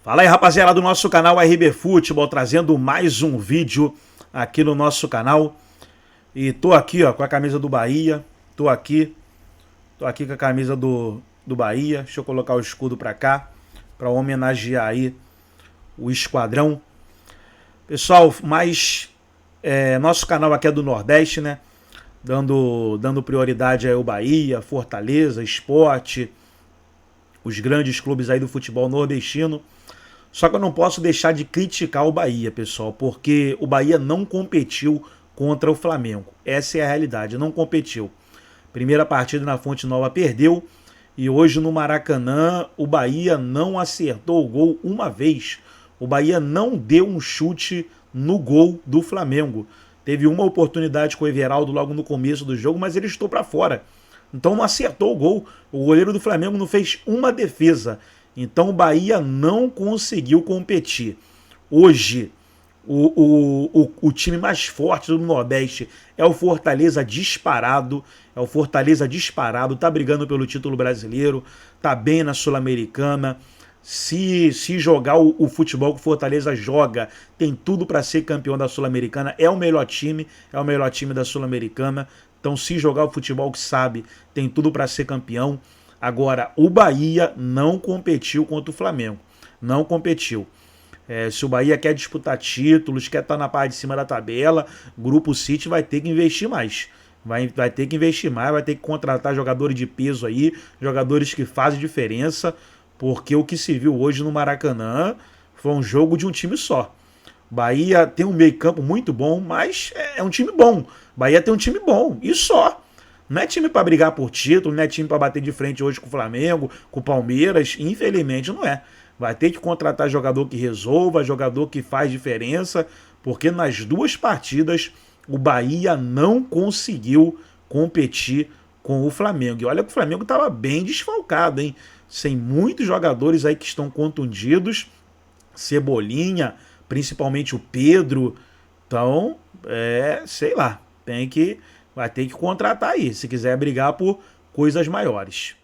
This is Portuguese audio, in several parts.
Fala aí, rapaziada do nosso canal RB Futebol, trazendo mais um vídeo aqui no nosso canal. E tô aqui, ó, com a camisa do Bahia. Tô aqui com a camisa do Bahia. Deixa eu colocar o escudo pra cá, pra homenagear aí o esquadrão. Pessoal, nosso canal aqui é do Nordeste, né? Dando prioridade aí ao Bahia, Fortaleza, Sport, os grandes clubes aí do futebol nordestino. Só que eu não posso deixar de criticar o Bahia, pessoal, porque o Bahia não competiu contra o Flamengo. Essa é a realidade, não competiu. Primeira partida na Fonte Nova perdeu e hoje no Maracanã o Bahia não acertou o gol uma vez. O Bahia não deu um chute no gol do Flamengo. Teve uma oportunidade com o Everaldo logo no começo do jogo, mas ele estou para fora. Então não acertou o gol. O goleiro do Flamengo não fez uma defesa. Então o Bahia não conseguiu competir. Hoje, o time mais forte do Nordeste é o Fortaleza disparado. É o Fortaleza disparado, tá brigando pelo título brasileiro, tá bem na Sul-Americana. Se jogar o futebol que o Fortaleza joga, tem tudo para ser campeão da Sul-Americana. É o melhor time da Sul-Americana. Então, se jogar o futebol que sabe, tem tudo para ser campeão. Agora, o Bahia não competiu contra o Flamengo. Não competiu. Se o Bahia quer disputar títulos, quer estar na parte de cima da tabela, o Grupo City vai ter que investir mais. Vai ter que investir mais, vai ter que contratar jogadores de peso aí, jogadores que fazem diferença, porque o que se viu hoje no Maracanã foi um jogo de um time só. Bahia tem um meio-campo muito bom, mas é um time bom. Bahia tem um time bom, e só. Não é time para brigar por título, não é time para bater de frente hoje com o Flamengo, com o Palmeiras, infelizmente não é. Vai ter que contratar jogador que resolva, jogador que faz diferença, porque nas duas partidas o Bahia não conseguiu competir com o Flamengo. E olha que o Flamengo estava bem desfalcado, hein? Sem muitos jogadores aí que estão contundidos, Cebolinha, principalmente o Pedro. Então, sei lá, vai ter que contratar aí, se quiser brigar por coisas maiores.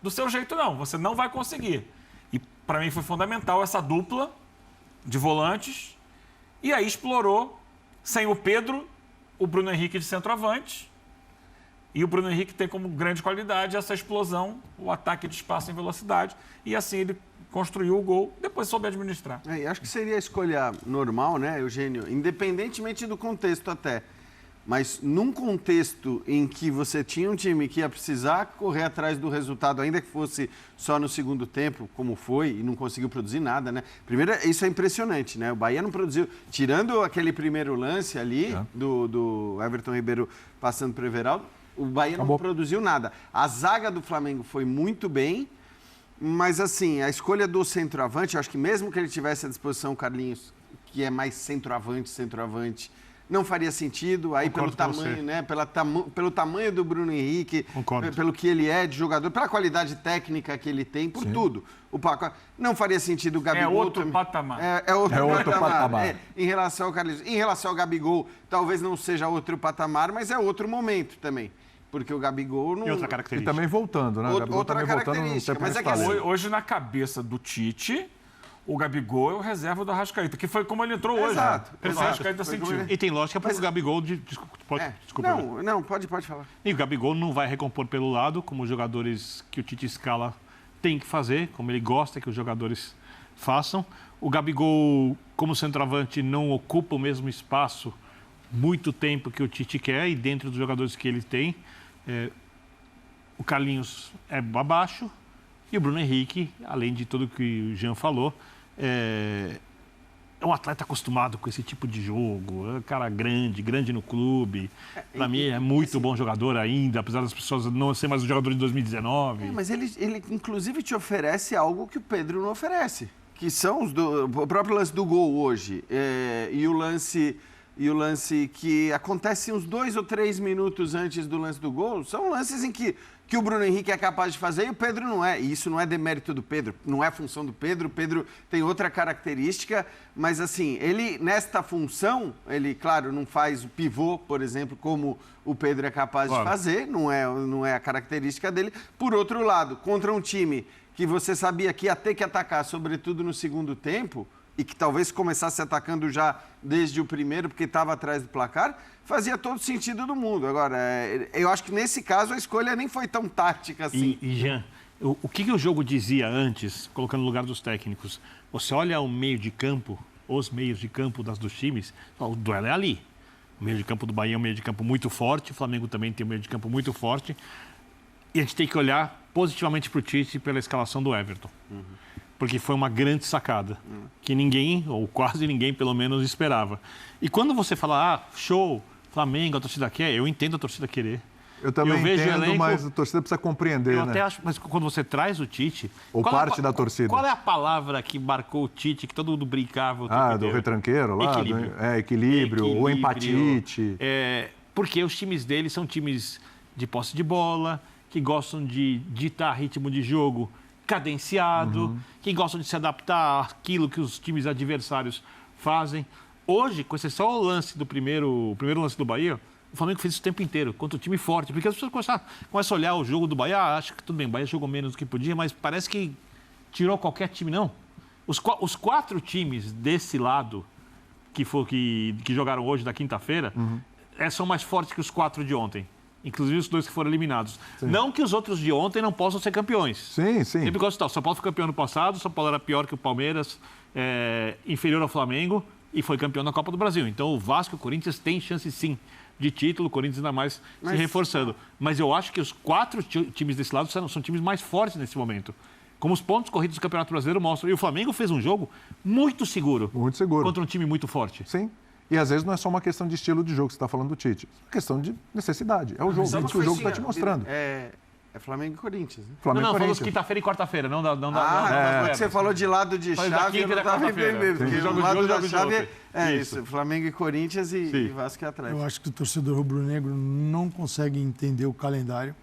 Do seu jeito não, você não vai conseguir. E para mim foi fundamental essa dupla de volantes. E aí explorou, sem o Pedro, o Bruno Henrique de centroavante. E o Bruno Henrique tem como grande qualidade essa explosão, o ataque de espaço em velocidade. E assim ele construiu o gol, depois soube administrar. Acho que seria a escolha normal, né, Eugênio? Independentemente do contexto até. Mas num contexto em que você tinha um time que ia precisar correr atrás do resultado, ainda que fosse só no segundo tempo, como foi, e não conseguiu produzir nada, né? Primeiro, isso é impressionante, né? O Bahia não produziu, tirando aquele primeiro lance ali, do Everton Ribeiro passando para o Everaldo, o Bahia não produziu nada. A zaga do Flamengo foi muito bem, mas assim, a escolha do centroavante, eu acho que mesmo que ele tivesse à disposição o Carlinhos, que é mais centroavante, não faria sentido, aí pelo tamanho, né? Pelo tamanho do Bruno Henrique, pelo que ele é de jogador, pela qualidade técnica que ele tem, por tudo. O pacote não faria sentido o Gabigol. É outro patamar. É outro patamar. Em relação ao Carlinhos. Em relação ao Gabigol, talvez não seja outro patamar, mas é outro momento também. Porque o Gabigol não... E outra característica. E também voltando, né? Outra característica. Mas é que hoje, na cabeça do Tite, o Gabigol é o reserva do Arrascaeta, que foi como ele entrou hoje. Exato. O Arrascaeta sentiu. E tem lógica para o Gabigol... Desculpa. Não, pode falar. E o Gabigol não vai recompor pelo lado, como os jogadores que o Tite escala têm que fazer, como ele gosta que os jogadores façam. O Gabigol, como centroavante, não ocupa o mesmo espaço muito tempo que o Tite quer, e dentro dos jogadores que ele tem, o Carlinhos é abaixo, e o Bruno Henrique, além de tudo que o Jean falou, é um atleta acostumado com esse tipo de jogo, é um cara grande no clube. Para mim é muito bom jogador ainda, apesar das pessoas não ser mais o jogador de 2019. Mas ele inclusive te oferece algo que o Pedro não oferece, que são o próprio lance do gol hoje, e o lance que acontece uns 2 ou 3 minutos antes do lance do gol, são lances em que o Bruno Henrique é capaz de fazer e o Pedro não é. E isso não é demérito do Pedro, não é função do Pedro. O Pedro tem outra característica, mas assim, ele nesta função, ele, claro, não faz o pivô, por exemplo, como o Pedro é capaz de fazer, não é a característica dele. Por outro lado, contra um time que você sabia que ia ter que atacar, sobretudo no segundo tempo, e que talvez começasse atacando já desde o primeiro, porque estava atrás do placar, fazia todo sentido do mundo. Agora, eu acho que nesse caso a escolha nem foi tão tática assim. E Jean, o que o jogo dizia antes, colocando no lugar dos técnicos? Você olha o meio de campo, os meios de campo dos times, o duelo é ali. O meio de campo do Bahia é um meio de campo muito forte, o Flamengo também tem um meio de campo muito forte. E a gente tem que olhar positivamente para o Tite pela escalação do Everton. Porque foi uma grande sacada, que ninguém, ou quase ninguém, pelo menos, esperava. E quando você fala, show, Flamengo, a torcida quer, eu entendo a torcida querer. Eu também vejo entendo, elenco, mas a torcida precisa compreender, eu né? até acho, mas quando você traz o Tite... Ou parte da torcida. Qual é a palavra que marcou o Tite, que todo mundo brincava? Do retranqueiro lá? Equilíbrio. Equilíbrio, ou empatite. Porque os times dele são times de posse de bola, que gostam de ditar ritmo de jogo cadenciado, que gostam de se adaptar àquilo que os times adversários fazem. Hoje, com esse só o lance do primeiro lance do Bahia, o Flamengo fez isso o tempo inteiro, contra o time forte. Porque as pessoas começam a olhar o jogo do Bahia, acho que tudo bem, o Bahia jogou menos do que podia, mas parece que tirou qualquer time, não. Os 4 times desse lado, que jogaram hoje, da quinta-feira, são mais fortes que os 4 de ontem. Inclusive os 2 que foram eliminados. Sim. Não que os outros de ontem não possam ser campeões. Sim. Sempre gosto de tal. São Paulo foi campeão no passado, São Paulo era pior que o Palmeiras, inferior ao Flamengo e foi campeão na Copa do Brasil. Então o Vasco e o Corinthians têm chance sim de título, o Corinthians ainda mais se reforçando. Mas eu acho que os 4 times desse lado são times mais fortes nesse momento. Como os pontos corridos do Campeonato Brasileiro mostram. E o Flamengo fez um jogo muito seguro. Muito seguro. Contra um time muito forte. Sim. E às vezes não é só uma questão de estilo de jogo que você está falando do Tite. É uma questão de necessidade. É o jogo que o jogo está te mostrando. É Flamengo e Corinthians. Né? Não, falamos quinta-feira e quarta-feira, não dá. Mas você falou de lado de chave, eu não estava entendendo. Porque o lado da chave é isso, Flamengo e Corinthians e Vasco e Atlético. Eu acho que o torcedor rubro-negro não consegue entender o calendário.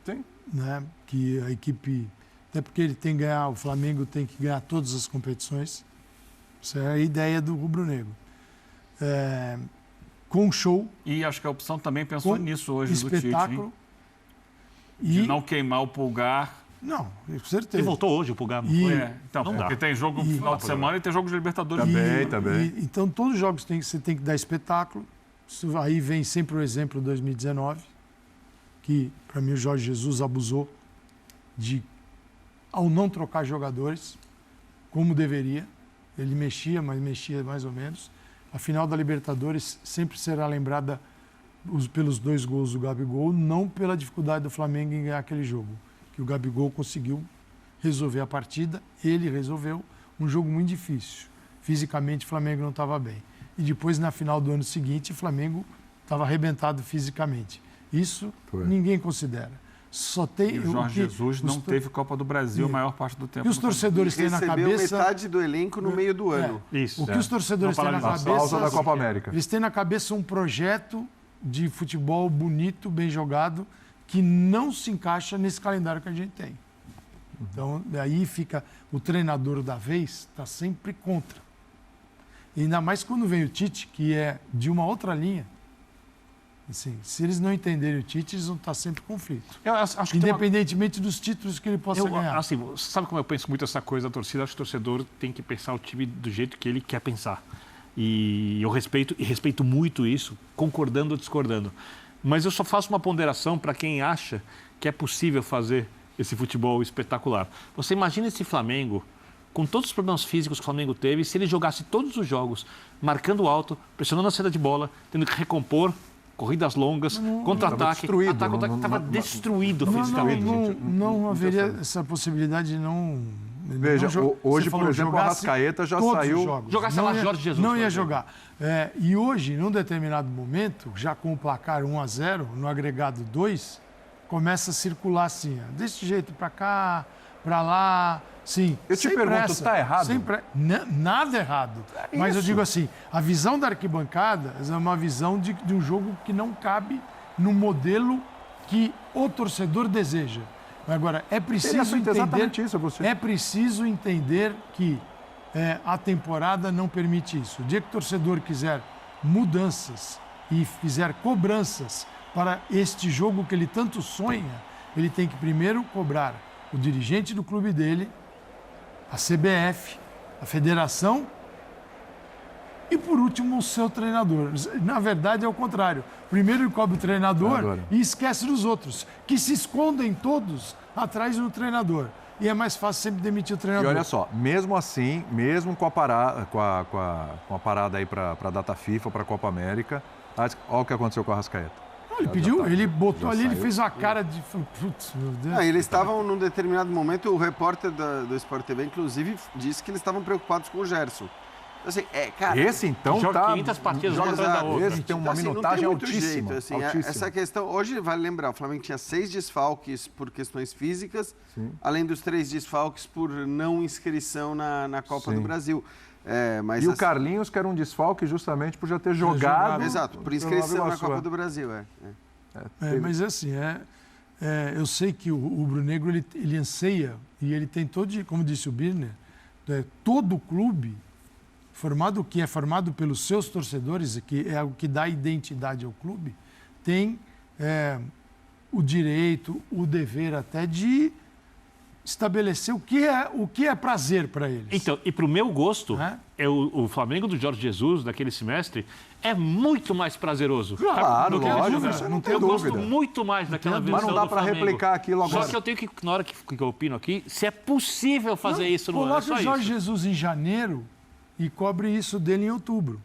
Sim. Né? Que a equipe... Até porque ele tem que ganhar, o Flamengo tem que ganhar todas as competições. Essa é a ideia do rubro-negro. Com show. E acho que a opção também pensou nisso hoje do Tite. Espetáculo. De não queimar o Pulgar. Não, com certeza. Ele voltou hoje, o Pulgar. Então, porque tem jogo no final de semana e tem jogo de Libertadores. Também. Então, todos os jogos você tem que dar espetáculo. Isso aí vem sempre o exemplo de 2019, que, para mim, o Jorge Jesus abusou ao não trocar jogadores, como deveria. Ele mexia, mas mexia mais ou menos. A final da Libertadores sempre será lembrada pelos 2 gols do Gabigol, não pela dificuldade do Flamengo em ganhar aquele jogo. Que o Gabigol conseguiu resolver a partida, ele resolveu um jogo muito difícil. Fisicamente, o Flamengo não estava bem. E depois, na final do ano seguinte, o Flamengo estava arrebentado fisicamente. Isso ninguém considera. Só tem e o Jorge Jesus não teve Copa do Brasil a maior parte do tempo. E os torcedores têm na cabeça... metade do elenco no meio do ano. Isso. O que os torcedores têm na cabeça... Pausa da Copa América. Eles têm na cabeça um projeto de futebol bonito, bem jogado, que não se encaixa nesse calendário que a gente tem. Então, daí fica o treinador da vez, está sempre contra. E ainda mais quando vem o Tite, que é de uma outra linha. Assim, se eles não entenderem o Tite, eles vão estar sempre em conflito. Eu acho que independentemente dos títulos que ele possa ganhar. Assim, sabe como eu penso muito essa coisa da torcida? Acho que o torcedor tem que pensar o time do jeito que ele quer pensar. E eu respeito muito isso, concordando ou discordando. Mas eu só faço uma ponderação para quem acha que é possível fazer esse futebol espetacular. Você imagina esse Flamengo, com todos os problemas físicos que o Flamengo teve, se ele jogasse todos os jogos, marcando alto, pressionando a saída de bola, tendo que recompor, corridas longas, contra-ataque. Estava destruído fisicamente. Não haveria essa possibilidade de não... Veja, hoje, por exemplo, o Arrascaeta já saiu... Jogasse lá Jorge Jesus. Não ia jogar. E hoje, num determinado momento, já com o placar 1-0, no agregado 2, começa a circular assim, desse jeito para cá, para lá, sim. Eu te pergunto, está errado? Nada errado. Mas eu digo assim, a visão da arquibancada é uma visão de um jogo que não cabe no modelo que o torcedor deseja. Agora, é preciso entender que a temporada não permite isso. O dia que o torcedor quiser mudanças e fizer cobranças para este jogo que ele tanto sonha, ele tem que primeiro cobrar o dirigente do clube dele, a CBF, a federação e, por último, o seu treinador. Na verdade, é o contrário. Primeiro ele cobre o treinador e esquece dos outros, que se escondem todos atrás do treinador. E é mais fácil sempre demitir o treinador. E olha só, mesmo assim, mesmo com a parada aí para a data FIFA, para a Copa América, olha o que aconteceu com a Arrascaeta. Ele pediu, ele botou ali, saiu. ele fez uma cara de... Putz, meu Deus. Eles estavam, num determinado momento, o repórter do Sport TV, inclusive, disse que eles estavam preocupados com o Gerson. Assim, cara, Esse, então, joga tá... 500 partidas uma atrás da exato. outra. Esse tem uma Assim, minutagem não tem muito altíssima. jeito, assim, altíssima. Essa questão, hoje, vale lembrar, o Flamengo tinha 6 desfalques por questões físicas, além dos 3 desfalques por não inscrição na Copa do Brasil. Mas E o Carlinhos, que era um desfalque justamente por já ter jogado... Exato, por inscrição na Copa do Brasil. Mas assim, eu sei que o Rubro-Negro ele anseia e ele tem todo, como disse o Birner, todo o clube que é formado pelos seus torcedores, que é o que dá identidade ao clube, tem o direito, o dever até de estabelecer o que é prazer para eles. Então, e para o meu gosto, o Flamengo do Jorge Jesus, daquele semestre, é muito mais prazeroso. Claro, lógico, não tem eu dúvida. gosto muito mais daquela versão Mas não dá do para Flamengo. replicar aquilo agora. Só que eu tenho que, na hora que eu opino aqui, se é possível fazer isso no ano. Coloca o Jorge Jesus em janeiro e cobre isso dele em outubro.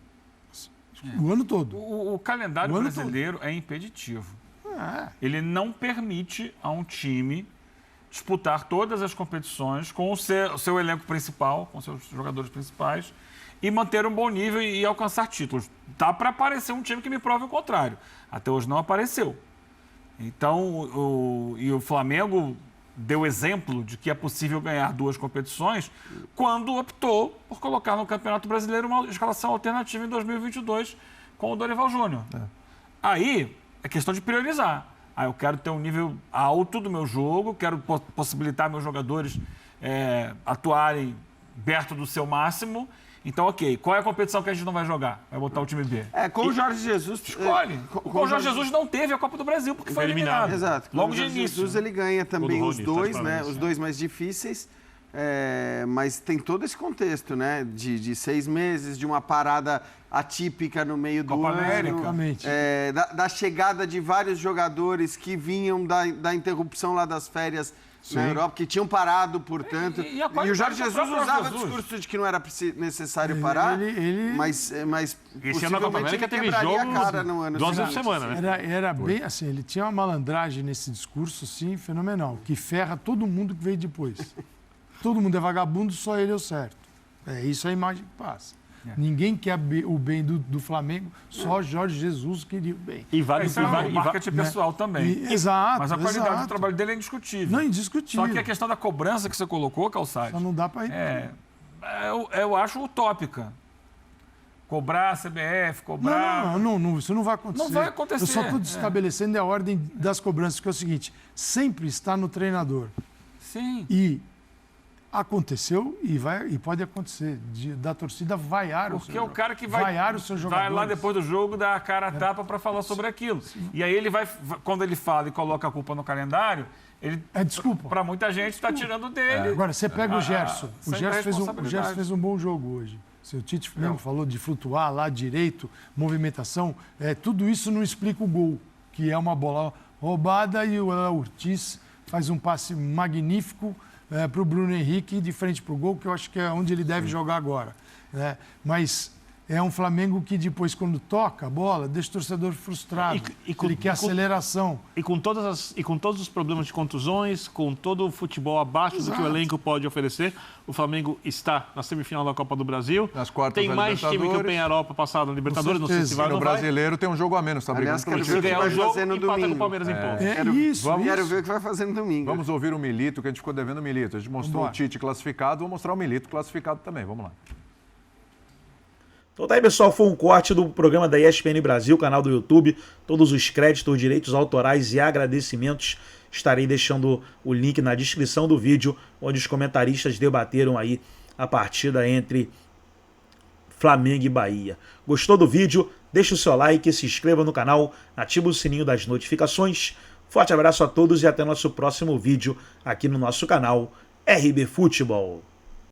O ano todo. O calendário brasileiro é impeditivo. Ele não permite a um time disputar todas as competições com o seu elenco principal, com seus jogadores principais, e manter um bom nível e alcançar títulos. Dá para aparecer um time que me prove o contrário. Até hoje não apareceu. Então, o Flamengo deu exemplo de que é possível ganhar 2 competições quando optou por colocar no Campeonato Brasileiro uma escalação alternativa em 2022 com o Dorival Júnior. Aí é questão de priorizar. Eu quero ter um nível alto do meu jogo, quero possibilitar meus jogadores atuarem perto do seu máximo. Então, ok, qual é a competição que a gente não vai jogar? Vai botar o time B. Com o Jorge Jesus... Escolhe. Com o Jorge Jesus não teve a Copa do Brasil, porque foi eliminado. Exato. Logo o de Jorge início. Jesus, ele ganha também os Rony, dois, né? Os 2 mais difíceis. Mas tem todo esse contexto, né? De 6 meses, de uma parada atípica no meio do Copa ano. América. Da chegada de vários jogadores que vinham da interrupção lá das férias na Europa, que tinham parado, portanto. E o Jorge Jesus usava o discurso de que não era necessário parar, mas esse ano na Copa América teve jogo 2 vezes por semana, né? Era bem assim, ele tinha uma malandragem nesse discurso, assim, fenomenal, que ferra todo mundo que veio depois. Todo mundo é vagabundo, só ele é o certo. É isso a imagem que passa. Ninguém quer o bem do Flamengo, só Jorge Jesus queria o bem. E marketing pessoal também. Exato. Mas a qualidade do trabalho dele é indiscutível. Não, indiscutível. Só que a questão da cobrança que você colocou, Calçade, só não dá para ir. eu acho utópica. Cobrar a CBF, cobrar... Não, isso não vai acontecer. Não vai acontecer. Eu só estou estabelecendo a ordem das cobranças, que é o seguinte, sempre está no treinador. Sim. E aconteceu e pode acontecer da torcida vaiar porque é o cara que vai lá depois do jogo dar a cara a tapa para falar sobre aquilo. Sim. E aí ele quando ele fala e coloca a culpa no calendário, ele desculpa. Para muita gente está tirando dele. Agora você pega o Gerson. O Gerson fez um bom jogo hoje. O Tite mesmo falou de flutuar lá direito, movimentação. Tudo isso não explica o gol, que é uma bola roubada e o Ortiz faz um passe magnífico para o Bruno Henrique de frente para o gol, que eu acho que é onde ele deve jogar agora. Né? Mas é um Flamengo que depois, quando toca a bola, deixa o torcedor frustrado. Ele quer aceleração. E com todos os problemas de contusões, com todo o futebol abaixo do que o elenco pode oferecer, o Flamengo está na semifinal da Copa do Brasil. Nas quartas tem da mais time que o Penharol para passar na Libertadores. Não sei se vai ou no não vai. Brasileiro tem um jogo a menos, tá brigando por isso. Quero ver o que vai fazer no domingo. Com o Palmeiras em pontos. Quero ver o que vai fazer no domingo. Vamos ouvir o Milito, que a gente ficou devendo o Milito. A gente mostrou o Tite classificado, vou mostrar o Milito classificado também. Vamos lá. Então tá aí, pessoal, foi um corte do programa da ESPN Brasil, canal do YouTube. Todos os créditos, direitos autorais e agradecimentos estarei deixando o link na descrição do vídeo, onde os comentaristas debateram aí a partida entre Flamengo e Bahia. Gostou do vídeo? Deixa o seu like, se inscreva no canal, ativa o sininho das notificações. Forte abraço a todos e até nosso próximo vídeo aqui no nosso canal RB Futebol.